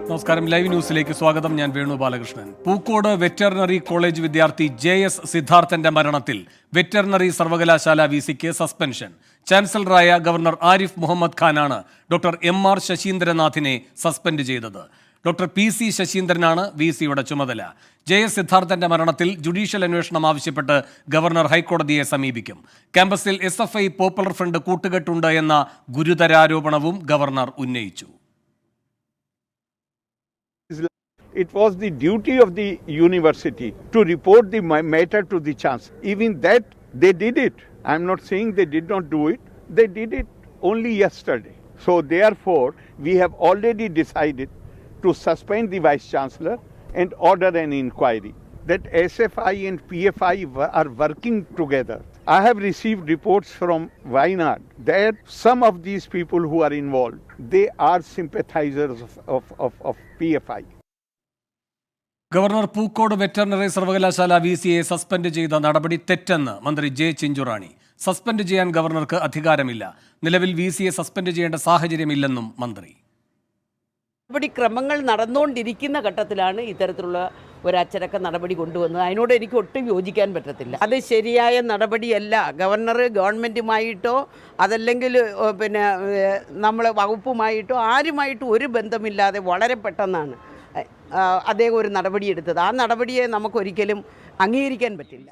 നമസ്കാരം. ലൈവ് ന്യൂസിലേക്ക് സ്വാഗതം. ഞാൻ വേണു ബാലകൃഷ്ണൻ. പൂക്കോട് വെറ്ററിനറി കോളേജ് വിദ്യാർത്ഥി JS സിദ്ധാർത്ഥന്റെ മരണത്തിൽ വെറ്ററിനറി സർവകലാശാല VC-ക്ക് സസ്പെൻഷൻ. ചാൻസലറായ ഗവർണർ ആരിഫ് മുഹമ്മദ് ഖാനാണ് ഡോക്ടർ MR ശശീന്ദ്രനാഥിനെ സസ്പെൻഡ് ചെയ്തത്. ഡോക്ടർ PC ശശീന്ദ്രനാണ് VC-യുടെ ചുമതല. JS സിദ്ധാർത്ഥന്റെ മരണത്തിൽ ജുഡീഷ്യൽ അന്വേഷണം ആവശ്യപ്പെട്ട് ഗവർണർ ഹൈക്കോടതിയെ സമീപിക്കും. ക്യാമ്പസിൽ SFI പോപ്പുലർ ഫ്രണ്ട് കൂട്ടുകെട്ടുണ്ട് എന്ന ഗുരുതരാരോപണവും ഗവർണർ ഉന്നയിച്ചു. It was the duty of the university to report the matter to the chancellor. Even that, they did it. I'm not saying they did not do it. They did it only yesterday. So therefore, we have already decided to suspend the vice chancellor and order an inquiry. That SFI and PFI are working together. I have received reports from Wayanad that some of these people who are involved, they are sympathizers of PFI. Governor Pookode veterinary സർവകലാശാല VC-യെ suspend ചെയ്ത നടപടി തെറ്റെന്ന് മന്ത്രി J. Chinchu Rani. Suspend ചെയ്യാൻ ഗവർണർക്ക് അധികാരമില്ല. നിലവിൽ VC-യെ suspend ചെയ്യേണ്ട സാഹചര്യമില്ലെന്നും മന്ത്രി. നടപടിക്രമങ്ങൾ നടന്നുകൊണ്ടിരിക്കുന്ന ഘട്ടത്തിലാണ് ഇത്തരത്തിലുള്ള ഒരു അച്ചടക്ക നടപടി കൊണ്ടുവന്നത്. അതിനോട് എനിക്ക് ഒട്ടും യോജിക്കാൻ പറ്റത്തില്ല. അത് ശരിയായ നടപടിയല്ല. ഗവർണർ ഗവൺമെൻറ്റുമായിട്ടോ അതല്ലെങ്കിൽ നമ്മളെ വകുപ്പുമായിട്ടോ ആരുമായിട്ടോ ഒരു ബന്ധമില്ലാതെ വളരെ പെട്ടെന്നാണ് അദ്ദേഹം ഒരു നടപടിയെടുത്തത്. ആ നടപടിയെ നമുക്കൊരിക്കലും അംഗീകരിക്കാൻ പറ്റില്ല.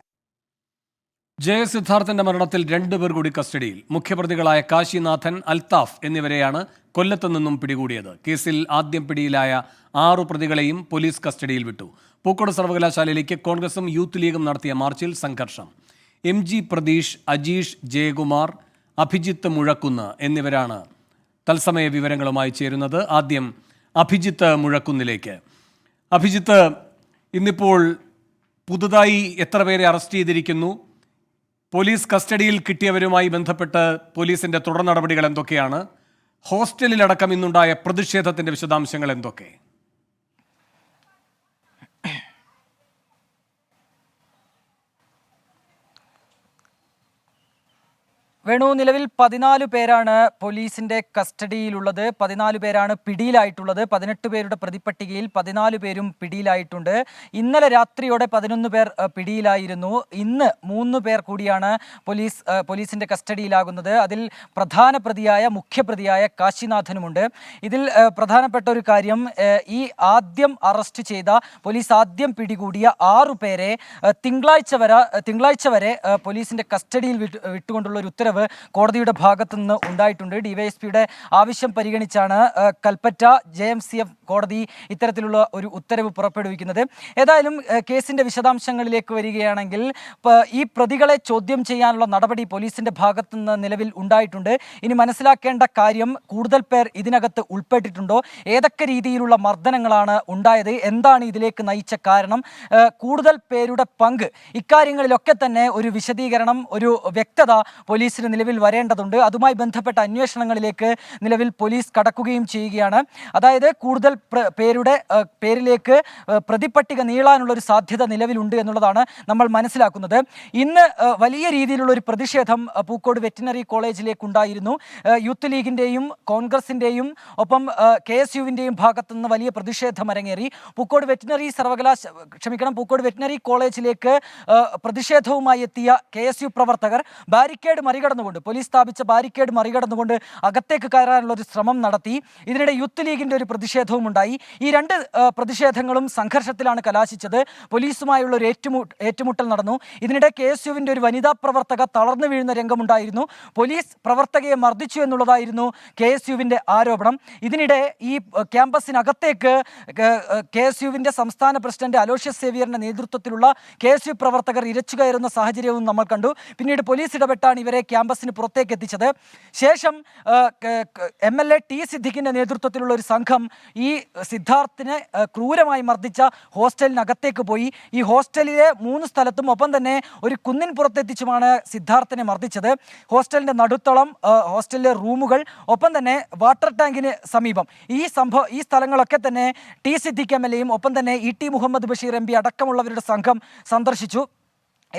JS സിദ്ധാർത്ഥന്റെ മരണത്തിൽ 2 പേർ കൂടി കസ്റ്റഡിയിൽ. മുഖ്യപ്രതികളായ കാശിനാഥൻ, അൽത്താഫ് എന്നിവരെയാണ് കൊല്ലത്തു നിന്നും പിടികൂടിയത്. കേസിൽ ആദ്യം പിടിയിലായ 6 പ്രതികളെയും പോലീസ് കസ്റ്റഡിയിൽ വിട്ടു. പൂക്കോട് സർവകലാശാലയിലേക്ക് കോൺഗ്രസും യൂത്ത് ലീഗും നടത്തിയ മാർച്ചിൽ സംഘർഷം. MG പ്രതീഷ്, അജീഷ് ജയകുമാർ, അഭിജിത്ത് മുഴക്കുന്ന് എന്നിവരാണ് തത്സമയ വിവരങ്ങളുമായി ചേരുന്നത്. ആദ്യം അഭിജിത്ത് മുഴക്കുന്നിലേക്ക്. അഭിജിത്ത്, ഇന്നിപ്പോൾ പുതുതായി എത്ര പേരെ അറസ്റ്റ് ചെയ്തിരിക്കുന്നു? പോലീസ് കസ്റ്റഡിയിൽ കിട്ടിയവരുമായി ബന്ധപ്പെട്ട് പോലീസിന്റെ തുടർ നടപടികൾ എന്തൊക്കെയാണ്? ഹോസ്റ്റലിലടക്കം ഇന്നുണ്ടായ പ്രതിഷേധത്തിന്റെ വിശദാംശങ്ങൾ എന്തൊക്കെ? വേണു, നിലവിൽ 14 പേരാണ് പോലീസിന്റെ കസ്റ്റഡിയിലുള്ളത്. 14 പേരാണ് പിടിയിലായിട്ടുള്ളത്. 18 പേരുടെ പ്രതിപ്പട്ടികയിൽ 14 പേരും പിടിയിലായിട്ടുണ്ട്. ഇന്നലെ രാത്രിയോടെ 11 പേർ പിടിയിലായിരുന്നു. ഇന്ന് 3 പേർ കൂടിയാണ് പോലീസിന്റെ കസ്റ്റഡിയിലാകുന്നത്. അതിൽ പ്രധാന പ്രതിയായ മുഖ്യപ്രതിയായ കാശിനാഥനുമുണ്ട്. ഇതിൽ പ്രധാനപ്പെട്ട ഒരു കാര്യം, ഈ ആദ്യം അറസ്റ്റ് ചെയ്ത പോലീസ് ആദ്യം പിടികൂടിയ 6 പേരെ തിങ്കളാഴ്ച വരെ പോലീസിന്റെ കസ്റ്റഡിയിൽ വിട്ടുകൊണ്ടുള്ള ഒരു ഉത്തരവ് കോടതിയുടെ ഭാഗത്തു നിന്ന് ഉണ്ടായിട്ടുണ്ട്. DYSPയുടെ ആവശ്യം പരിഗണിച്ചാണ് കൽപ്പറ്റ JMCF കോടതി ഇത്തരത്തിലുള്ള ഒരു ഉത്തരവ് പുറപ്പെടുവിക്കുന്നത്. ഏതായാലും കേസിന്റെ വിശദാംശങ്ങളിലേക്ക് വരികയാണെങ്കിൽ, ഈ പ്രതികളെ ചോദ്യം ചെയ്യാനുള്ള നടപടി പോലീസിന്റെ ഭാഗത്തു നിന്ന് നിലവിൽ ഉണ്ടായിട്ടുണ്ട്. ഇനി മനസ്സിലാക്കേണ്ട കാര്യം, കൂടുതൽ പേർ ഇതിനകത്ത് ഉൾപ്പെട്ടിട്ടുണ്ടോ, ഏതൊക്കെ രീതിയിലുള്ള മർദ്ദനങ്ങളാണ് ഉണ്ടായത്, എന്താണ് ഇതിലേക്ക് നയിച്ച കാരണം, കൂടുതൽ പേരുടെ പങ്ക്, ഇക്കാര്യങ്ങളിലൊക്കെ തന്നെ ഒരു വിശദീകരണം, ഒരു വ്യക്തത പോലീസിന് നിലവിൽ വരേണ്ടതുണ്ട്. അതുമായി ബന്ധപ്പെട്ട അന്വേഷണങ്ങളിലേക്ക് നിലവിൽ പോലീസ് കടക്കുകയും ചെയ്യുകയാണ്. അതായത് കൂടുതൽ പേരുടെ പേരിലേക്ക് പ്രതിപ്പട്ടിക നീളാനുള്ള ഒരു സാധ്യത നിലവിലുണ്ട് എന്നുള്ളതാണ് നമ്മൾ മനസ്സിലാക്കുന്നത്. ഇന്ന് വലിയ രീതിയിലുള്ള ഒരു പ്രതിഷേധം പൂക്കോട് വെറ്റിനറി കോളേജിലേക്ക് ഉണ്ടായിരുന്നു. യൂത്ത് ലീഗിൻ്റെയും കോൺഗ്രസിൻ്റെയും ഒപ്പം KSUവിൻ്റെയും ഭാഗത്തുനിന്ന് വലിയ പ്രതിഷേധം അരങ്ങേറി. പൂക്കോട് വെറ്റിനറി കോളേജിലേക്ക് പ്രതിഷേധവുമായി എത്തിയ KSU പ്രവർത്തകർ പോലീസ് സ്ഥാപിച്ച ബാരിക്കേഡ് മറികടന്നുകൊണ്ട് അകത്തേക്ക് കയറാനുള്ള ഒരു ശ്രമം നടത്തി. ഇതിനിടെ യൂത്ത് ലീഗിന്റെ ഒരു പ്രതിഷേധവും ഉണ്ടായി. ഈ 2 പ്രതിഷേധങ്ങളും സംഘർഷത്തിലാണ് കലാശിച്ചത്. പോലീസുമായുള്ള ഒരു ഏറ്റുമുട്ടൽ നടന്നു. ഇതിനിടെ KSUവിന്റെ ഒരു വനിതാ പ്രവർത്തക തളർന്നു വീഴുന്ന രംഗമുണ്ടായിരുന്നു. പോലീസ് പ്രവർത്തകയെ മർദ്ദിച്ചു എന്നുള്ളതായിരുന്നു KSUവിന്റെ ആരോപണം. ഇതിനിടെ ഈ ക്യാമ്പസിനകത്തേക്ക് KSUവിന്റെ സംസ്ഥാന പ്രസിഡന്റ് അലോഷ്യസ് സേവിയറിന്റെ നേതൃത്വത്തിലുള്ള KSU പ്രവർത്തകർ ഇരച്ചു കയറുന്ന സാഹചര്യവും നമ്മൾ കണ്ടു. പിന്നീട് പോലീസ് ഇടപെട്ടാണ് ഇവരെ ക്യാമ്പസിന് പുറത്തേക്ക് എത്തിച്ചത്. ശേഷം MLA T. സിദ്ദിഖിന്റെ നേതൃത്വത്തിലുള്ള ഒരു സംഘം ഈ സിദ്ധാർത്ഥിനെ ക്രൂരമായി മർദ്ദിച്ച ഹോസ്റ്റലിനകത്തേക്ക് പോയി. ഈ ഹോസ്റ്റലിലെ 3 സ്ഥലത്തും ഒപ്പം തന്നെ ഒരു കുന്നിൻ പുറത്തെത്തിച്ചുമാണ് സിദ്ധാർത്ഥിനെ മർദ്ദിച്ചത്. ഹോസ്റ്റലിന്റെ നടുത്തളം, ഹോസ്റ്റലിലെ റൂമുകൾ, ഒപ്പം തന്നെ വാട്ടർ ടാങ്കിന് സമീപം, ഈ സ്ഥലങ്ങളൊക്കെ തന്നെ T. സിദ്ദിഖ് MLA യും ഒപ്പം തന്നെ ET മുഹമ്മദ് ബഷീർ MP അടക്കമുള്ളവരുടെ സംഘം സന്ദർശിച്ചു.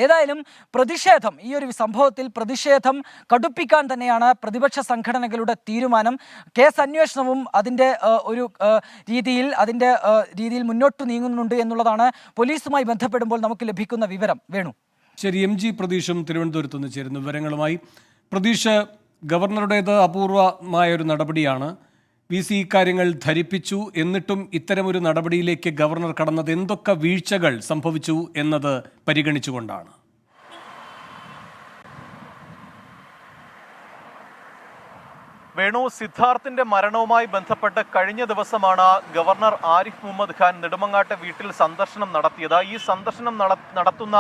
ഏതായാലും പ്രതിഷേധം, ഈ ഒരു സംഭവത്തിൽ പ്രതിഷേധം കടുപ്പിക്കാൻ തന്നെയാണ് പ്രതിപക്ഷ സംഘടനകളുടെ തീരുമാനം. കേസ് അന്വേഷണവും അതിൻ്റെ രീതിയിൽ മുന്നോട്ട് നീങ്ങുന്നുണ്ട് എന്നുള്ളതാണ് പോലീസുമായി ബന്ധപ്പെടുമ്പോൾ നമുക്ക് ലഭിക്കുന്ന വിവരം. വേണു. ശരി, MG പ്രതീഷും തിരുവനന്തപുരത്ത് നിന്ന് ചേരുന്ന വിവരങ്ങളുമായി. പ്രതീഷ്, ഗവർണറുടേത് അപൂർവമായൊരു നടപടിയാണ്. VC ഇക്കാര്യങ്ങൾ ധരിപ്പിച്ചു, എന്നിട്ടും ഇത്തരമൊരു നടപടിയിലേക്ക് ഗവർണർ കടന്നത് എന്തൊക്കെ വീഴ്ചകൾ സംഭവിച്ചു എന്നത് പരിഗണിച്ചുകൊണ്ടാണ്? വേണു, സിദ്ധാർത്ഥിന്റെ മരണവുമായി ബന്ധപ്പെട്ട് കഴിഞ്ഞ ദിവസമാണ് ഗവർണർ ആരിഫ് മുഹമ്മദ് ഖാൻ നെടുമങ്ങാട്ടെ വീട്ടിൽ സന്ദർശനം നടത്തിയത്. ഈ സന്ദർശനം നടത്തുന്ന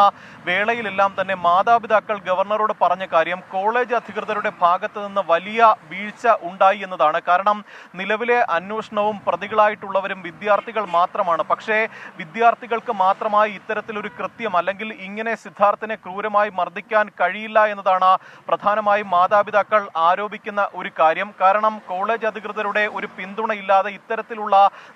വേളയിലെല്ലാം തന്നെ മാതാപിതാക്കൾ ഗവർണറോട് പറഞ്ഞ കാര്യം കോളേജ് അധികൃതരുടെ ഭാഗത്ത് നിന്ന് വലിയ വീഴ്ച ഉണ്ടായി എന്നതാണ്. കാരണം നിലവിലെ അന്വേഷണവും പ്രതികളായിട്ടുള്ളവരും വിദ്യാർത്ഥികൾ മാത്രമാണ്. പക്ഷേ വിദ്യാർത്ഥികൾക്ക് മാത്രമായി ഇത്തരത്തിലൊരു കൃത്യം അല്ലെങ്കിൽ ഇങ്ങനെ സിദ്ധാർത്ഥിനെ ക്രൂരമായി മർദ്ദിക്കാൻ കഴിയില്ല എന്നതാണ് പ്രധാനമായും മാതാപിതാക്കൾ ആരോപിക്കുന്ന ഒരു കാര്യം. കാരണം കോളേജ് അധികൃതരുടെ ഒരു പിന്തുണയില്ലാതെ ഇത്തരത്തിലുള്ള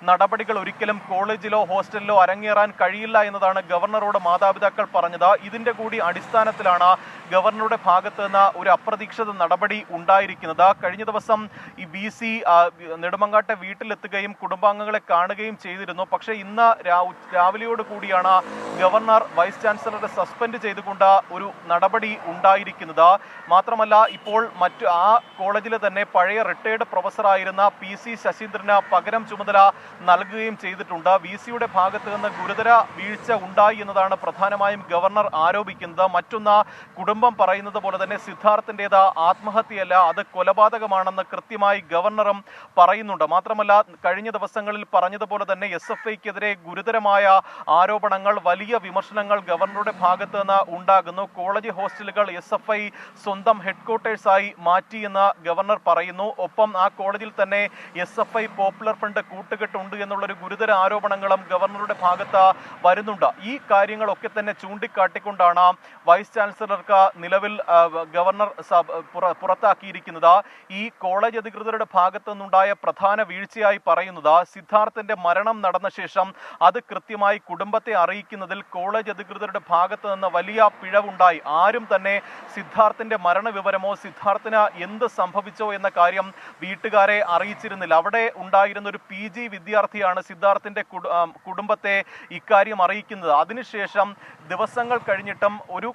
നടപടികൾ ഒരിക്കലും കോളേജിലോ ഹോസ്റ്റലിലോ അരങ്ങേറാൻ കഴിയില്ല എന്നതാണ് ഗവർണറോട് മാതാപിതാക്കൾ പറഞ്ഞത്. ഇതിന്റെ കൂടി അടിസ്ഥാനത്തിലാണ് ഗവർണറുടെ ഭാഗത്ത് നിന്ന് ഒരു അപ്രതീക്ഷിത നടപടി ഉണ്ടായിരിക്കുന്നത്. കഴിഞ്ഞ ദിവസം ഈ VC നെടുമങ്ങാട്ടെ വീട്ടിലെത്തുകയും കുടുംബാംഗങ്ങളെ കാണുകയും ചെയ്തിരുന്നു. പക്ഷേ ഇന്ന് രാവിലെയോട് കൂടിയാണ് ഗവർണർ വൈസ് ചാൻസലറെ സസ്പെൻഡ് ചെയ്തുകൊണ്ട് ഒരു നടപടി ഉണ്ടായിരിക്കുന്നത്. മാത്രമല്ല, ഇപ്പോൾ ആ കോളേജിലെ തന്നെ പഴയ റിട്ടയർഡ് പ്രൊഫസറായിരുന്ന PC ശശീന്ദ്രന് പകരം ചുമതല നൽകുകയും ചെയ്തിട്ടുണ്ട്. VCയുടെ ഭാഗത്ത് നിന്ന് ഗുരുതര വീഴ്ച ഉണ്ടായി എന്നതാണ് പ്രധാനമായും ഗവർണർ ആരോപിക്കുന്നത്. മറ്റൊന്ന്, കുടുംബം പറയുന്നത് പോലെ തന്നെ സിദ്ധാർത്ഥിൻ്റെത് ആത്മഹത്യയല്ല, അത് കൊലപാതകമാണെന്ന് കൃത്യമായി ഗവർണറും പറയുന്നുണ്ട്. മാത്രമല്ല, കഴിഞ്ഞ ദിവസങ്ങളിൽ പറഞ്ഞതുപോലെ തന്നെ SFIക്കെതിരെ ഗുരുതരമായ ആരോപണങ്ങൾ, വലിയ വിമർശനങ്ങൾ ഗവർണറുടെ ഭാഗത്ത് നിന്ന് ഉണ്ടാകുന്നു. കോളേജ് ഹോസ്റ്റലുകൾ SFI സ്വന്തം ഹെഡ്ക്വാർട്ടേഴ്സായി മാറ്റിയെന്ന് ഗവർണർ പറയുന്നു. ഒപ്പം ആ കോളേജിൽ തന്നെ SFI പോപ്പുലർ ഫ്രണ്ട് കൂട്ടുകെട്ടുണ്ട് എന്നുള്ളൊരു ഗുരുതര ആരോപണങ്ങളും ഗവർണറുടെ ഭാഗത്ത് വരുന്നുണ്ട്. ഈ കാര്യങ്ങളൊക്കെ തന്നെ ചൂണ്ടിക്കാട്ടിക്കൊണ്ടാണ് വൈസ് ചാൻസലർക്ക് നിലവിൽ ഗവർണർ പുറത്താക്കിയിരിക്കുന്നത്. ഈ കോളേജ് അധികൃതരുടെ ഭാഗത്തു നിന്നുണ്ടായ പ്രധാന വീഴ്ചയായി പറയുന്നത് സിദ്ധാർത്ഥിന്റെ മരണം നടന്ന ശേഷം അത് കൃത്യമായി കുടുംബത്തെ അറിയിക്കുന്നതിൽ കോളേജ് അധികൃതരുടെ ഭാഗത്തു നിന്ന് വലിയ പിഴവുണ്ടായി. ആരും തന്നെ സിദ്ധാർത്ഥിന്റെ മരണവിവരമോ സിദ്ധാർത്ഥിന് എന്ത് സംഭവിച്ചോ എന്ന കാര്യം വീട്ടുകാരെ അറിയിച്ചിരുന്നില്ല. അവിടെ ഉണ്ടായിരുന്ന ഒരു PG വിദ്യാർത്ഥിയാണ് സിദ്ധാർത്ഥിന്റെ കുടുംബത്തെ ഇക്കാര്യം അറിയിക്കുന്നത്. അതിനുശേഷം ദിവസങ്ങൾ കഴിഞ്ഞിട്ടും ഒരു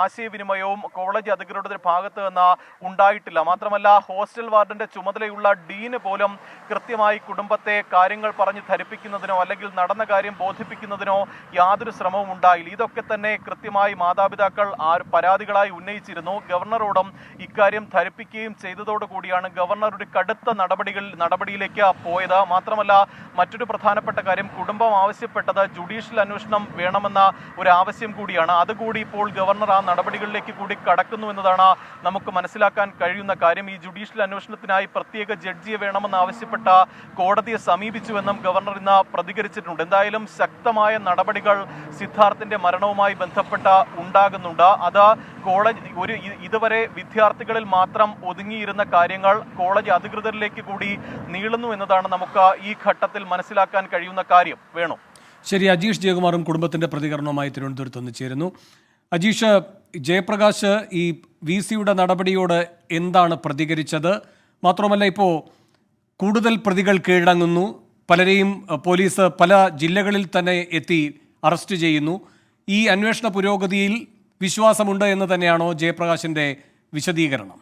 ആശയവിനിമയവും കോളേജ് അധികൃതരുടെ ഭാഗത്ത് നിന്ന് ഉണ്ടായിട്ടില്ല. മാത്രമല്ല, ഹോസ്റ്റൽ വാർഡന്റെ ചുമതലയുള്ള ഡീന് പോലും കൃത്യമായി കുടുംബത്തെ കാര്യങ്ങൾ പറഞ്ഞ് ധരിപ്പിക്കുന്നതിനോ അല്ലെങ്കിൽ നടന്ന കാര്യം ബോധിപ്പിക്കുന്നതിനോ യാതൊരു ശ്രമവും ഉണ്ടായില്ല. ഇതൊക്കെ തന്നെ കൃത്യമായി മാതാപിതാക്കൾ പരാതികളായി ഉന്നയിച്ചിരുന്നു. ഗവർണറോടും ഇക്കാര്യം ധരിപ്പിക്കുകയും ചെയ്തതോടുകൂടിയാണ് ഗവർണർ ഒരു കടുത്ത നടപടിയിലേക്ക് പോയത്. മാത്രമല്ല, മറ്റൊരു പ്രധാനപ്പെട്ട കാര്യം, കുടുംബം ആവശ്യപ്പെട്ടത് ജുഡീഷ്യൽ അന്വേഷണം വേണമെന്ന ഒരു ആവശ്യം കൂടിയാണ്. അതുകൂടി ഇപ്പോൾ ഗവർണർ ആ നടപടികളിലേക്ക് കൂടി കടക്കുന്നു എന്നതാണ് നമുക്ക് മനസ്സിലാക്കാൻ കഴിയുന്ന കാര്യം. ഈ ജുഡീഷ്യൽ അന്വേഷണത്തിനായി പ്രത്യേക ജഡ്ജിയെ വേണമെന്ന് ആവശ്യപ്പെട്ട കോടതിയെ സമീപിച്ചുവെന്നും ഗവർണർ ഇന്ന് പ്രതികരിച്ചിട്ടുണ്ട്. എന്തായാലും ശക്തമായ നടപടികൾ സിദ്ധാർത്ഥിന്റെ മരണവുമായി ബന്ധപ്പെട്ട് ഉണ്ടാകുന്നുണ്ട്. അത് ഇതുവരെ വിദ്യാർത്ഥികളിൽ മാത്രം ഒതുങ്ങിയിരുന്ന കാര്യങ്ങൾ കോളേജ് അധികൃതരിലേക്ക് കൂടി നീളുന്നു എന്നതാണ് നമുക്ക് ഈ ഘട്ടത്തിൽ മനസ്സിലാക്കാൻ കഴിയുന്ന കാര്യം. വേണു. ശരി, അജീഷ് ജയകുമാറും കുടുംബത്തിന്റെ പ്രതികരണവുമായി തിരുവനന്തപുരത്ത് നിന്ന് ചേരുന്നു. അജീഷ്, ജയപ്രകാശ് ഈ VCയുടെ നടപടിയോട് എന്താണ് പ്രതികരിച്ചത്? മാത്രമല്ല, ഇപ്പോൾ കൂടുതൽ പ്രതികൾ കീഴടങ്ങുന്നു, പലരെയും പോലീസ് പല ജില്ലകളിൽ തന്നെ എത്തി അറസ്റ്റ് ചെയ്യുന്നു. ഈ അന്വേഷണ പുരോഗതിയിൽ വിശ്വാസമുണ്ട് എന്ന് തന്നെയാണോ ജയപ്രകാശിന്റെ വിശദീകരണം?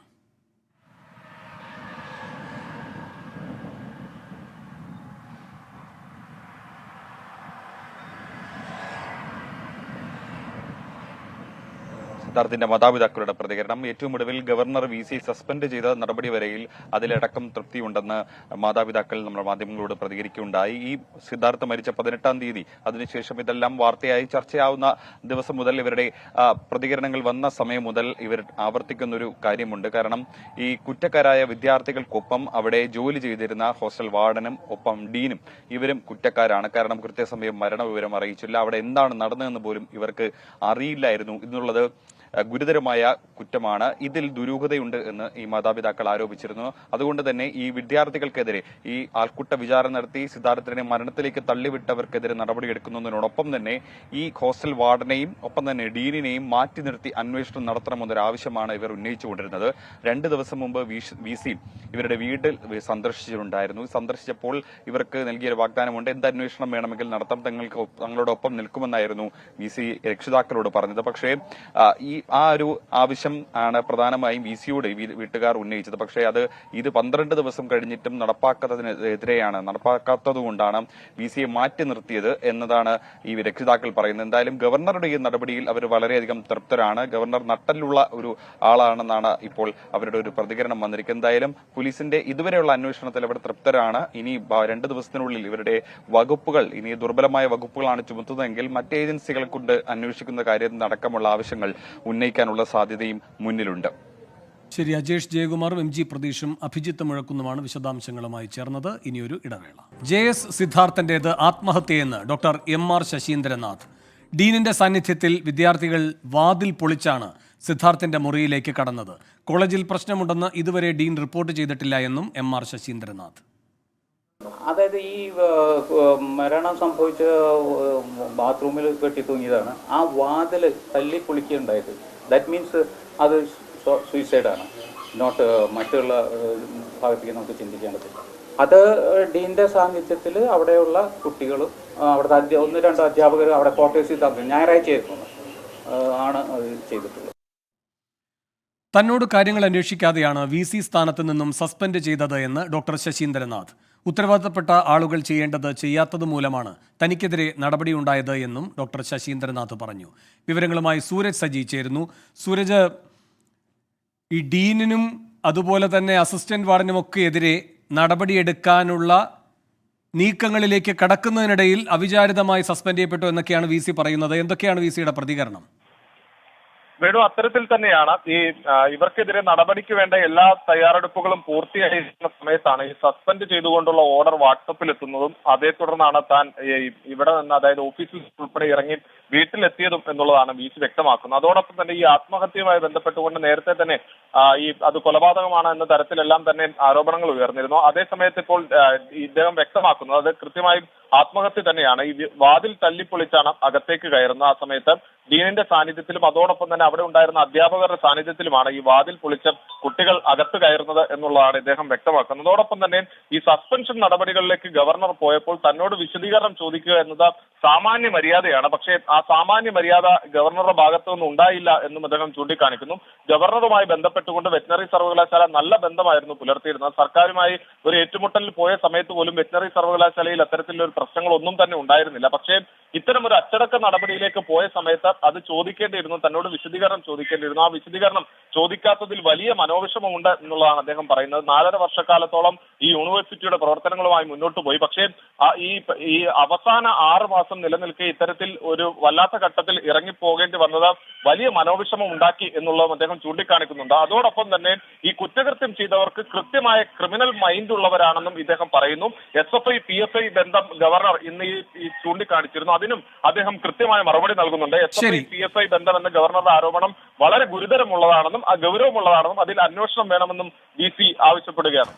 സിദ്ധാർത്ഥിന്റെ മാതാപിതാക്കളുടെ പ്രതികരണം. ഏറ്റവും ഒടുവിൽ ഗവർണർ VC സസ്പെൻഡ് ചെയ്ത നടപടി വരെയിൽ അതിലടക്കം തൃപ്തിയുണ്ടെന്ന് മാതാപിതാക്കൾ നമ്മുടെ മാധ്യമങ്ങളോട് പ്രതികരിക്കുകയുണ്ടായി. ഈ സിദ്ധാർത്ഥ മരിച്ച 18-ാം തീയതി, അതിനുശേഷം ഇതെല്ലാം വാർത്തയായി ചർച്ചയാവുന്ന ദിവസം മുതൽ ഇവരുടെ പ്രതികരണങ്ങൾ വന്ന സമയം മുതൽ ഇവർ ആവർത്തിക്കുന്ന ഒരു കാര്യമുണ്ട്. കാരണം ഈ കുറ്റക്കാരായ വിദ്യാർത്ഥികൾക്കൊപ്പം അവിടെ ജോലി ചെയ്തിരുന്ന ഹോസ്റ്റൽ വാർഡനും ഒപ്പം ഡീനും ഇവരും കുറ്റക്കാരാണ്. കാരണം കൃത്യസമയം മരണവിവരം അറിയിച്ചില്ല, അവിടെ എന്താണ് നടന്നതെന്ന് പോലും ഇവർക്ക് അറിയില്ലായിരുന്നു എന്നുള്ളത് ഗുരുതരമായ കുറ്റമാണ്. ഇതിൽ ദുരൂഹതയുണ്ട് എന്ന് ഈ മാതാപിതാക്കൾ ആരോപിച്ചിരുന്നു. അതുകൊണ്ട് തന്നെ ഈ വിദ്യാർത്ഥികൾക്കെതിരെ ഈ ആൾക്കൂട്ട വിചാരണ നടത്തി സിദ്ധാർത്ഥിനെ മരണത്തിലേക്ക് തള്ളിവിട്ടവർക്കെതിരെ നടപടിയെടുക്കുന്നതിനോടൊപ്പം തന്നെ ഈ ഹോസ്റ്റൽ വാർഡനെയും ഒപ്പം തന്നെ ഡീനിനെയും മാറ്റി നിർത്തി അന്വേഷണം നടത്തണമെന്നൊരു ആവശ്യമാണ് ഇവർ ഉന്നയിച്ചുകൊണ്ടിരുന്നത്. 2 ദിവസം മുമ്പ് VC ഇവരുടെ വീട്ടിൽ സന്ദർശിച്ചിട്ടുണ്ടായിരുന്നു. സന്ദർശിച്ചപ്പോൾ ഇവർക്ക് നൽകിയൊരു വാഗ്ദാനമുണ്ട്, എന്ത് അന്വേഷണം വേണമെങ്കിൽ നടത്താം, തങ്ങളോടൊപ്പം നിൽക്കുമെന്നായിരുന്നു VC രക്ഷിതാക്കളോട് പറഞ്ഞത്. പക്ഷേ ആ ഒരു ആവശ്യം ആണ് പ്രധാനമായും VCയോട് വീട്ടുകാർ ഉന്നയിച്ചത്. പക്ഷേ ഇത് 12 ദിവസം കഴിഞ്ഞിട്ടും നടപ്പാക്കാത്തതുകൊണ്ടാണ് VCയെ മാറ്റി നിർത്തിയത് എന്നതാണ് ഈ രക്ഷിതാക്കൾ പറയുന്നത്. എന്തായാലും ഗവർണറുടെ ഈ നടപടിയിൽ അവർ വളരെയധികം തൃപ്തരാണ്. ഗവർണർ നട്ടലുള്ള ഒരു ആളാണെന്നാണ് ഇപ്പോൾ അവരുടെ ഒരു പ്രതികരണം വന്നിരിക്കുന്നത്. എന്തായാലും പോലീസിന്റെ ഇതുവരെയുള്ള അന്വേഷണത്തിൽ അവർ തൃപ്തരാണ്. ഇനി 2 ദിവസത്തിനുള്ളിൽ ഇവരുടെ വകുപ്പുകൾ ഇനി ദുർബലമായ വകുപ്പുകളാണ് ചുമത്തുന്നതെങ്കിൽ മറ്റ് ഏജൻസികൾ കൊണ്ട് അന്വേഷിക്കുന്ന കാര്യത്തിൽ അടക്കമുള്ള ആവശ്യങ്ങൾ ഉന്നയിക്കാനുള്ള സാധ്യതയും മുന്നിലുണ്ട്. ശരി, അജേഷ് ജയകുമാറും MG പ്രതീഷും അഭിജിത്ത് മുഴക്കുന്നുമാണ് വിശദാംശങ്ങളുമായി ചേർന്നത്. ഇനിയൊരു ഇടവേള. JS സിദ്ധാർത്ഥന്റേത് ആത്മഹത്യയെന്ന് ഡോക്ടർ MR ശശീന്ദ്രനാഥ്. ഡീനിന്റെ സാന്നിധ്യത്തിൽ വിദ്യാർത്ഥികൾ വാതിൽ പൊളിച്ചാണ് സിദ്ധാർത്ഥന്റെ മുറിയിലേക്ക് കടന്നത്. കോളേജിൽ പ്രശ്നമുണ്ടെന്ന് ഇതുവരെ ഡീൻ റിപ്പോർട്ട് ചെയ്തിട്ടില്ല എന്നും MR ശശീന്ദ്രനാഥ്. അതായത് ഈ മരണം സംഭവിച്ച ബാത്റൂമിൽ കെട്ടി തൂങ്ങിയതാണ്. ആ വാതിൽ തല്ലി പൊളിക്കുകയുണ്ടായത്. ദാറ്റ് മീൻസ് അത് സൂയിസൈഡാണ്, നോട്ട് മറ്റുള്ള ഭാഗത്തേക്ക് നമുക്ക് ചിന്തിക്കാൻ പറ്റില്ല. അത് ഡീൻ്റെ സാന്നിധ്യത്തിൽ അവിടെയുള്ള കുട്ടികളും അവിടുത്തെ 1-2 അധ്യാപകർ അവിടെ ക്വാർട്ടേഴ്സിൽ താമസിക്കും. ഞായറാഴ്ചയായിരുന്നു ആണ് അത് ചെയ്തിട്ടുള്ളത്. തന്നോട് കാര്യങ്ങൾ അന്വേഷിക്കാതെയാണ് VC സ്ഥാനത്ത് നിന്നും സസ്പെൻഡ് ചെയ്തത് എന്ന് ഡോക്ടർ ശശീന്ദ്രനാഥ്. ഉത്തരവാദിത്തപ്പെട്ട ആളുകൾ ചെയ്യേണ്ടത് ചെയ്യാത്തത് മൂലമാണ് തനിക്കെതിരെ നടപടിയുണ്ടായത് എന്നും ഡോക്ടർ ശശീന്ദ്രനാഥ് പറഞ്ഞു. വിവരങ്ങളുമായി സൂരജ് സജി ചേരുന്നു. സൂരജ്, ഈ ഡീനിനും അതുപോലെ തന്നെ അസിസ്റ്റന്റ് വാർഡനുമൊക്കെ എതിരെ നടപടിയെടുക്കാനുള്ള നീക്കങ്ങളിലേക്ക് കടക്കുന്നതിനിടയിൽ അവിചാരിതമായി സസ്പെൻഡ് ചെയ്യപ്പെട്ടു എന്നൊക്കെയാണ് VC പറയുന്നത്. എന്തൊക്കെയാണ് VCയുടെ പ്രതികരണം? വേണു, അത്തരത്തിൽ തന്നെയാണ്. ഇവർക്കെതിരെ നടപടിക്ക് വേണ്ട എല്ലാ തയ്യാറെടുപ്പുകളും പൂർത്തിയായിരിക്കുന്ന സമയത്താണ് ഈ സസ്പെൻഡ് ചെയ്തുകൊണ്ടുള്ള ഓർഡർ വാട്സപ്പിൽ എത്തുന്നതും അതേ തുടർന്നാണ് താൻ ഇവിടെ നിന്ന്, അതായത് ഓഫീസിൽ ഉൾപ്പെടെ ഇറങ്ങി വീട്ടിലെത്തിയതും എന്നുള്ളതാണ് VC വ്യക്തമാക്കുന്നത്. അതോടൊപ്പം തന്നെ ഈ ആത്മഹത്യയുമായി ബന്ധപ്പെട്ടുകൊണ്ട് നേരത്തെ തന്നെ അത് കൊലപാതകമാണ് എന്ന തരത്തിലെല്ലാം തന്നെ ആരോപണങ്ങൾ ഉയർന്നിരുന്നു. അതേസമയത്ത് ഇപ്പോൾ ഇദ്ദേഹം വ്യക്തമാക്കുന്നത് അത് കൃത്യമായും ആത്മഹത്യ തന്നെയാണ്. ഈ വാതിൽ തല്ലിപ്പൊളിച്ചാണ് അകത്തേക്ക് കയറുന്നത്. ആ സമയത്ത് ഡീനിന്റെ സാന്നിധ്യത്തിലും അതോടൊപ്പം തന്നെ അവിടെ ഉണ്ടായിരുന്ന അധ്യാപകരുടെ സാന്നിധ്യത്തിലുമാണ് ഈ വാതിൽ പൊളിച്ച കുട്ടികൾ അകത്ത് കയറുന്നത് എന്നുള്ളതാണ് ഇദ്ദേഹം വ്യക്തമാക്കുന്നത്. അതോടൊപ്പം തന്നെ ഈ സസ്പെൻഷൻ നടപടികളിലേക്ക് ഗവർണർ പോയപ്പോൾ തന്നോട് വിശദീകരണം ചോദിക്കുക എന്നത് സാമാന്യ മര്യാദയാണ്. പക്ഷേ ആ സാമാന്യ മര്യാദ ഗവർണറുടെ ഭാഗത്തു നിന്നും ഉണ്ടായില്ല എന്നും അദ്ദേഹം ചൂണ്ടിക്കാണിക്കുന്നു. ഗവർണറുമായി ബന്ധപ്പെട്ടുകൊണ്ട് വെറ്റിനറി സർവകലാശാല നല്ല ബന്ധമായിരുന്നു പുലർത്തിയിരുന്നത്. സർക്കാരുമായി ഒരു ഏറ്റുമുട്ടലിൽ പോയ സമയത്ത് പോലും വെറ്റിനറി സർവകലാശാലയിൽ അത്തരത്തിലുള്ള പ്രശ്നങ്ങളൊന്നും തന്നെ ഉണ്ടായിരുന്നില്ല. പക്ഷേ ഇത്തരം ഒരു അച്ചടക്ക നടപടിയിലേക്ക് പോയ സമയത്ത് അത് ചോദിക്കേണ്ടിയിരുന്നു, തന്നോട് വിശദീകരണം ചോദിക്കേണ്ടിയിരുന്നു. ആ വിശദീകരണം ചോദിക്കാത്തതിൽ വലിയ മനോവിഷമമുണ്ട് എന്നുള്ളതാണ് അദ്ദേഹം പറയുന്നത്. 4.5 വർഷക്കാലത്തോളം ഈ യൂണിവേഴ്സിറ്റിയുടെ പ്രവർത്തനങ്ങളുമായി മുന്നോട്ട് പോയി. പക്ഷേ ഈ അവസാന 6 മാസം നിലനിൽക്കെ ഇത്തരത്തിൽ ഒരു വല്ലാത്ത ഘട്ടത്തിൽ ഇറങ്ങിപ്പോകേണ്ടി വന്നത് വലിയ മനോവിഷമം ഉണ്ടാക്കി എന്നുള്ളതും അദ്ദേഹം ചൂണ്ടിക്കാണിക്കുന്നുണ്ട്. അതോടൊപ്പം തന്നെ ഈ കുറ്റകൃത്യം ചെയ്തവർക്ക് കൃത്യമായ ക്രിമിനൽ മൈൻഡ് ഉള്ളവരാണെന്നും ഇദ്ദേഹം പറയുന്നു. SFI PFI ബന്ധം ഗവർണർ ഇന്ന് ഈ ചൂണ്ടിക്കാണിച്ചിരുന്നു. അതിനും അദ്ദേഹം കൃത്യമായ മറുപടി നൽകുന്നുണ്ട്. SFI PFI ബന്ധം എന്ന ഗവർണറുടെ ആരോപണം വളരെ ഗുരുതരമുള്ളതാണെന്നും ഗൗരവമുള്ളതാണെന്നും അതിൽ അന്വേഷണം വേണമെന്നും VC ആവശ്യപ്പെടുകയാണ്.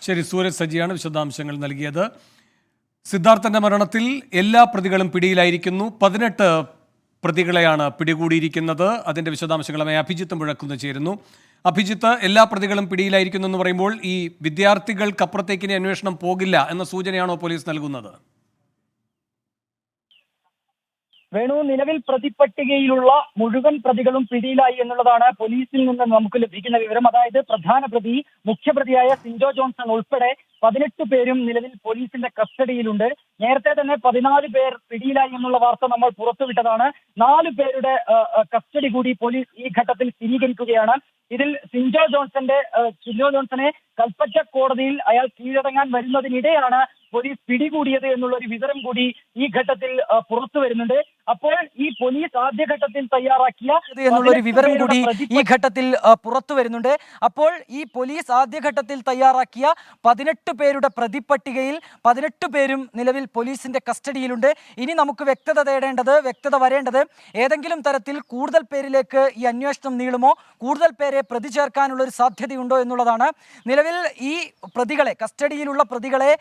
ശരി, സൂരജ് സജിയാണ് വിശദാംശങ്ങൾ നൽകിയത്. സിദ്ധാർത്ഥന്റെ മരണത്തിൽ എല്ലാ പ്രതികളും പിടിയിലായിരിക്കുന്നു. 18 പ്രതികളെയാണ് പിടികൂടിയിരിക്കുന്നത്. അതിന്റെ വിശദാംശങ്ങളുമായി അഭിജിത്ത് മുഴക്കുന്നു ചേരുന്നു. അഭിജിത്ത്, എല്ലാ പ്രതികളും പിടിയിലായിരിക്കുന്നു എന്ന് പറയുമ്പോൾ ഈ വിദ്യാർത്ഥികൾക്കപ്പുറത്തേക്കിനി അന്വേഷണം പോകില്ല എന്ന സൂചനയാണോ പോലീസ് നൽകുന്നത്? വേണു, നിലവിൽ പ്രതിപട്ടികയിലുള്ള മുഴുവൻ പ്രതികളും പിടിയിലായി എന്നുള്ളതാണ് പോലീസിൽ നിന്ന് നമുക്ക് ലഭിക്കുന്ന വിവരം. അതായത് പ്രധാന പ്രതി, മുഖ്യപ്രതിയായ സിൻജോ ജോൺസൺ ഉൾപ്പെടെ 18 പേരും നിലവിൽ പോലീസിന്റെ കസ്റ്റഡിയിലുണ്ട്. നേരത്തെ തന്നെ 14 പേർ പിടിയിലായി എന്നുള്ള വാർത്ത നമ്മൾ പുറത്തുവിട്ടതാണ്. 4 പേരുടെ കസ്റ്റഡി കൂടി പോലീസ് ഈ ഘട്ടത്തിൽ സ്ഥിരീകരിക്കുകയാണ്. ഇതിൽ സിൻജോ ജോൺസനെ കൽപ്പറ്റ കോടതിയിൽ അയാൾ കീഴടങ്ങാൻ വരുന്നതിനിടെയാണ് പോലീസ് പിടികൂടിയത് എന്നുള്ള ഒരു വിവരം കൂടി ഈ ഘട്ടത്തിൽ പുറത്തു വരുന്നുണ്ട്. അപ്പോൾ ഈ പോലീസ് ആദ്യഘട്ടത്തിൽ തയ്യാറാക്കിയ എന്നുള്ളൊരു വിവരം 18 കൂടി പേരുടെ ഈ ഘട്ടത്തിൽ പുറത്തു വരുന്നുണ്ട്. അപ്പോൾ ഈ പോലീസ് ആദ്യഘട്ടത്തിൽ തയ്യാറാക്കിയ 18 പേരുടെ പ്രതിപ്പട്ടികയിൽ 18 പേരും നിലവിൽ പോലീസിന്റെ കസ്റ്റഡിയിലുണ്ട്. ഇനി നമുക്ക് വ്യക്തത വരേണ്ടത് ഏതെങ്കിലും തരത്തിൽ കൂടുതൽ പേരിലേക്ക് ഈ അന്വേഷണം നീളുമോ, കൂടുതൽ പേരെ പ്രതി ചേർക്കാനുള്ള ഒരു സാധ്യതയുണ്ടോ എന്നുള്ളതാണ്. നിലവിൽ ഈ പ്രതികളെ, കസ്റ്റഡിയിലുള്ള പ്രതികളെ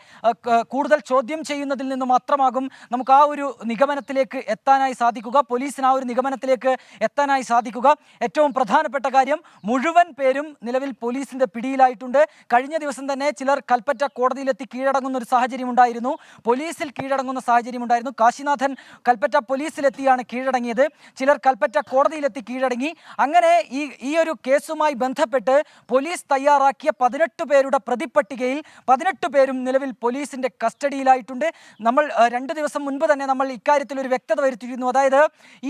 കൂടുതൽ ചോദ്യം ചെയ്യുന്നതിൽ നിന്ന് മാത്രമാകും നമുക്ക് ആ ഒരു നിഗമനത്തിലേക്ക് എത്താനായി സാധിക്കുക, പോലീസിന് ആ ഒരു നിഗമനത്തിലേക്ക് എത്താനായി സാധിക്കുക. ഏറ്റവും പ്രധാനപ്പെട്ട കാര്യം, മുഴുവൻ പേരും നിലവിൽ പോലീസിന്റെ പിടിയിലായിട്ടുണ്ട്. കഴിഞ്ഞ ദിവസം തന്നെ ചിലർ കൽപ്പറ്റ കോടതിയിലെത്തി കീഴടങ്ങുന്ന ഒരു സാഹചര്യം ഉണ്ടായിരുന്നു, പോലീസിൽ കീഴടങ്ങുന്ന സാഹചര്യം ഉണ്ടായിരുന്നു. കാശിനാഥൻ കൽപ്പറ്റ പോലീസിലെത്തിയാണ് കീഴടങ്ങിയത്, ചിലർ കൽപ്പറ്റ കോടതിയിലെത്തി കീഴടങ്ങി. അങ്ങനെ ഈ ഒരു കേസുമായി ബന്ധപ്പെട്ട് പോലീസ് തയ്യാറാക്കിയ 18 പേരുടെ പ്രതിപ്പട്ടികയിൽ 18 പേരും നിലവിൽ പോലീസിന്റെ കസ്റ്റഡിയിലായിട്ടുണ്ട്. നമ്മൾ 2 ദിവസം മുൻപ് തന്നെ നമ്മൾ ഇക്കാര്യത്തിൽ ഒരു വ്യക്തത വരുത്തിയിരുന്നു. അതായത്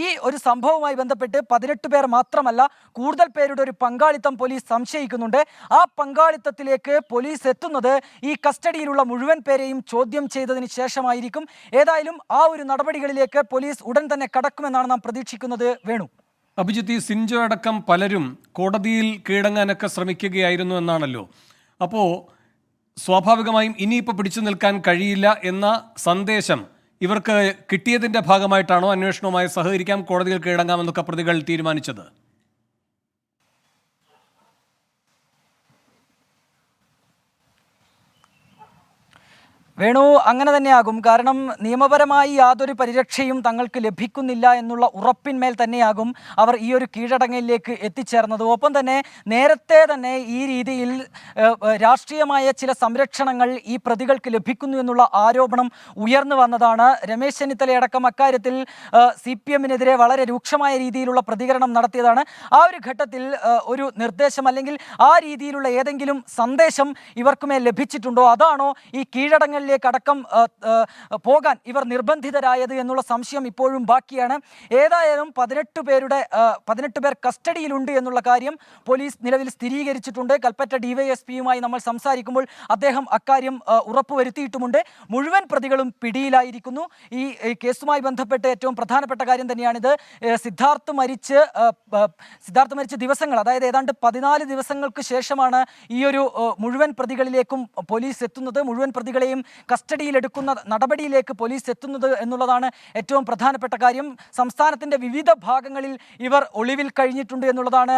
ഈ ഒരു സംഭവവുമായി ബന്ധപ്പെട്ട് 18 പേർ മാത്രമല്ല, കൂടുതൽ പേരുടെ ഒരു പങ്കാളിത്തം പോലീസ് സംശയിക്കുന്നുണ്ട്. ആ പങ്കാളിത്തത്തിലേക്ക് പോലീസ് എത്തുന്നത് ഈ കസ്റ്റഡിയിലുള്ള മുഴുവൻ പേരെയും ചോദ്യം ചെയ്തതിന് ശേഷമായിരിക്കും. ഏതായാലും ആ ഒരു നടപടികളിലേക്ക് പോലീസ് ഉടൻ തന്നെ കടക്കുമെന്നാണ് നാം പ്രതീക്ഷിക്കുന്നത്. വേണു, അഭിജിത്ത്, ഈ സിൻജോ അടക്കം പലരും കോടതിയിൽ കീഴടങ്ങാനൊക്കെ ശ്രമിക്കുകയായിരുന്നു എന്നാണല്ലോ. അപ്പോൾ സ്വാഭാവികമായും ഇനിയിപ്പോൾ പിടിച്ചു നിൽക്കാൻ കഴിയില്ല എന്ന സന്ദേശം ഇവർക്ക് കിട്ടിയതിൻ്റെ ഭാഗമായിട്ടാണോ അന്വേഷണവുമായി സഹകരിക്കാം, കോടതിയിൽ കീഴടങ്ങാമെന്നൊക്കെ പ്രതികൾ തീരുമാനിച്ചത്? വേണു, അങ്ങനെ തന്നെയാകും. കാരണം നിയമപരമായി യാതൊരു പരിരക്ഷയും തങ്ങൾക്ക് ലഭിക്കുന്നില്ല എന്നുള്ള ഉറപ്പിന്മേൽ തന്നെയാകും അവർ ഈ ഒരു കീഴടങ്ങലിലേക്ക് എത്തിച്ചേർന്നത്. ഒപ്പം തന്നെ നേരത്തെ തന്നെ ഈ രീതിയിൽ രാഷ്ട്രീയമായ ചില സംരക്ഷണങ്ങൾ ഈ പ്രതികൾക്ക് ലഭിക്കുന്നു എന്നുള്ള ആരോപണം ഉയർന്നു വന്നതാണ്. രമേശ് ചെന്നിത്തലയടക്കം അക്കാര്യത്തിൽ CPM-നെതിരെ വളരെ രൂക്ഷമായ രീതിയിലുള്ള പ്രതികരണം നടത്തിയതാണ്. ആ ഒരു ഘട്ടത്തിൽ ഒരു നിർദ്ദേശം അല്ലെങ്കിൽ ആ രീതിയിലുള്ള ഏതെങ്കിലും സന്ദേശം ഇവർക്കുമേൽ ലഭിച്ചിട്ടുണ്ടോ, അതാണോ ഈ കീഴടങ്ങൽ അടക്കം പോകാൻ ഇവർ നിർബന്ധിതരായത് എന്നുള്ള സംശയം ഇപ്പോഴും ബാക്കിയാണ്. ഏതായാലും 18 പേർ കസ്റ്റഡിയിലുണ്ട് എന്നുള്ള കാര്യം പോലീസ് നിലവിൽ സ്ഥിരീകരിച്ചിട്ടുണ്ട്. കൽപ്പറ്റ DYSP-യുമായി നമ്മൾ സംസാരിക്കുമ്പോൾ അദ്ദേഹം അക്കാര്യം ഉറപ്പുവരുത്തിയിട്ടുമുണ്ട്. മുഴുവൻ പ്രതികളും പിടിയിലായിരിക്കുന്നു. ഈ കേസുമായി ബന്ധപ്പെട്ട് ഏറ്റവും പ്രധാനപ്പെട്ട കാര്യം തന്നെയാണിത്. സിദ്ധാർത്ഥ് മരിച്ച ദിവസങ്ങൾ, അതായത് ഏതാണ്ട് 14 ദിവസങ്ങൾക്ക് ശേഷമാണ് ഈ ഒരു മുഴുവൻ പ്രതികളിലേക്കും പോലീസ് എത്തുന്നത്, മുഴുവൻ പ്രതികളെയും കസ്റ്റഡിയിലെടുക്കുന്ന നടപടിയിലേക്ക് പോലീസ് എത്തുന്നത് എന്നുള്ളതാണ് ഏറ്റവും പ്രധാനപ്പെട്ട കാര്യം. സംസ്ഥാനത്തിൻ്റെ വിവിധ ഭാഗങ്ങളിൽ ഇവർ ഒളിവിൽ കഴിഞ്ഞിട്ടുണ്ട് എന്നുള്ളതാണ്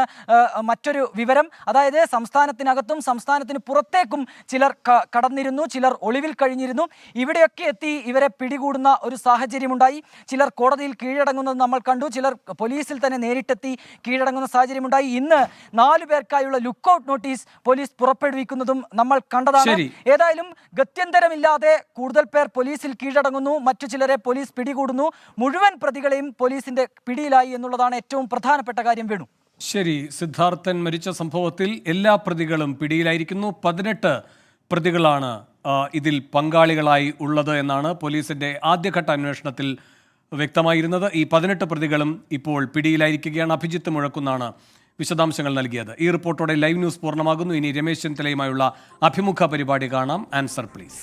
മറ്റൊരു വിവരം. അതായത് സംസ്ഥാനത്തിനകത്തും സംസ്ഥാനത്തിന് പുറത്തേക്കും ചിലർ കടന്നിരുന്നു, ചിലർ ഒളിവിൽ കഴിഞ്ഞിരുന്നു. ഇവിടെയൊക്കെ എത്തി ഇവരെ പിടികൂടുന്ന ഒരു സാഹചര്യമുണ്ടായി. ചിലർ കോടതിയിൽ കീഴടങ്ങുന്നത് നമ്മൾ കണ്ടു, ചിലർ പോലീസിൽ തന്നെ നേരിട്ടെത്തി കീഴടങ്ങുന്ന സാഹചര്യമുണ്ടായി. ഇന്ന് 4 പേർക്കായുള്ള ലുക്കൌട്ട് നോട്ടീസ് പോലീസ് പുറപ്പെടുവിക്കുന്നതും നമ്മൾ കണ്ടതാണ്. ഏതായാലും ഗത്യന്തരമില്ലാതെ കൂടുതൽ പേർ പോലീസിൽ കീഴടങ്ങുന്നു, മറ്റു ചിലരെ പോലീസ് പിടികൂടുന്നു. മുഴുവൻ പ്രതികളെയും പോലീസിന്റെ പിടിയിലായി എന്നുള്ളതാണ് ഏറ്റവും പ്രധാനപ്പെട്ട കാര്യം. വേണു, ശരി. സിദ്ധാർത്ഥൻ മരിച്ച സംഭവത്തിൽ എല്ലാ പ്രതികളും പിടിയിലായിരിക്കുന്നു. 18 പ്രതികളാണ് ഇതിൽ പങ്കാളികളായി ഉള്ളത് എന്നാണ് പോലീസിന്റെ ആദ്യഘട്ട അന്വേഷണത്തിൽ വ്യക്തമായിരുന്നത്. ഈ 18 പ്രതികളും ഇപ്പോൾ പിടിയിലായിരിക്കുകയാണ്. അഭിജിത്ത് മുഴക്കുന്നാണ് വിശദാംശങ്ങൾ നൽകിയത്. ഈ റിപ്പോർട്ടോടെ ലൈവ് ന്യൂസ് പൂർണ്ണമാകുന്നു. ഇനി രമേശ് ചെന്നിത്തലയുമായുള്ള അഭിമുഖ പരിപാടി കാണാം. Answer please.